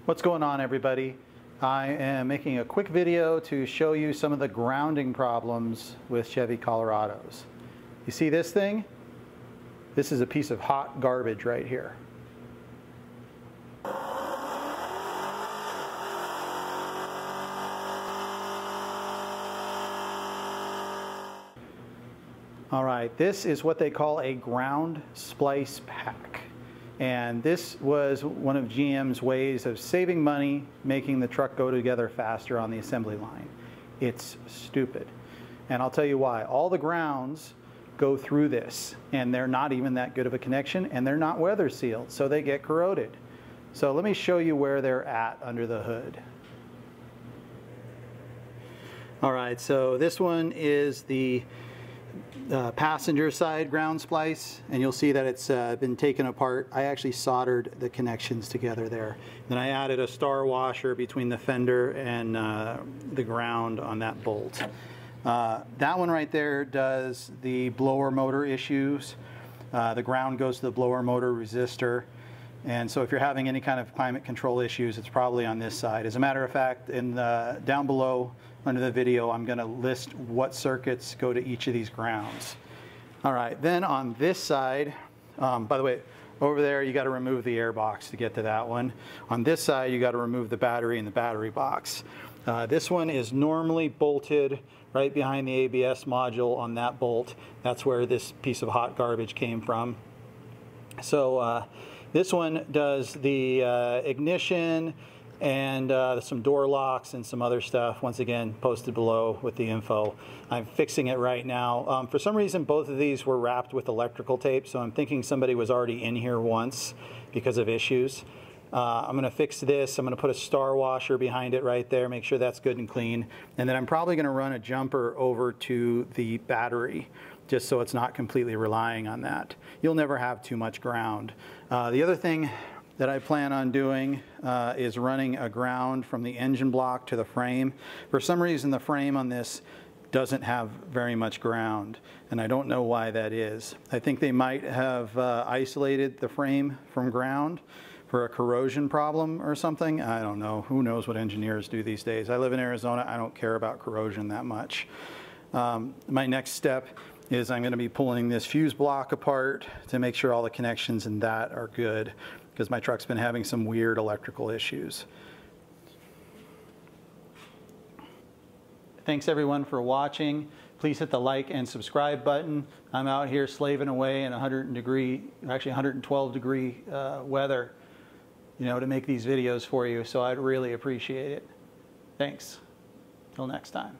What's going on, everybody? I am making a quick video to show you some of the grounding problems with Chevy Colorados. You see this thing? This is a piece of hot garbage right here. All right, this is what they call a ground splice pack. And this was one of GM's ways of saving money, making the truck go together faster on the assembly line. It's stupid. And I'll tell you why. All the grounds go through this, and they're not even that good of a connection, and they're not weather sealed, so they get corroded. So let me show you where they're at under the hood. All right, so this one is the passenger side ground splice, and you'll see that it's been taken apart. I actually soldered the connections together there. Then I added a star washer between the fender and the ground on that bolt. That one right there does the blower motor issues. The ground goes to the blower motor resistor. And so if you're having any kind of climate control issues, it's probably on this side. As a matter of fact, down below under the video, I'm going to list what circuits go to each of these grounds. All right, then on this side, by the way, over there you got to remove the airbox to get to that one. On this side, you got to remove the battery in the battery box. This one is normally bolted right behind the ABS module on that bolt. That's where this piece of hot garbage came from. So this one does the ignition and some door locks and some other stuff. Once again, posted below with the info. I'm fixing it right now. For some reason, both of these were wrapped with electrical tape, so I'm thinking somebody was already in here once because of issues. I'm going to fix this. I'm going to put a star washer behind it right there, make sure that's good and clean. And then I'm probably going to run a jumper over to the battery, just so it's not completely relying on that. You'll never have too much ground. The other thing that I plan on doing is running a ground from the engine block to the frame. For some reason, the frame on this doesn't have very much ground, and I don't know why that is. I think they might have isolated the frame from ground for a corrosion problem or something. I don't know. Who knows what engineers do these days? I live in Arizona. I don't care about corrosion that much. My next step is I'm going to be pulling this fuse block apart to make sure all the connections in that are good, because my truck's been having some weird electrical issues. Thanks everyone for watching. Please hit the like and subscribe button. I'm out here slaving away in 112 degree weather, to make these videos for you, so I'd really appreciate it. Thanks. Till next time.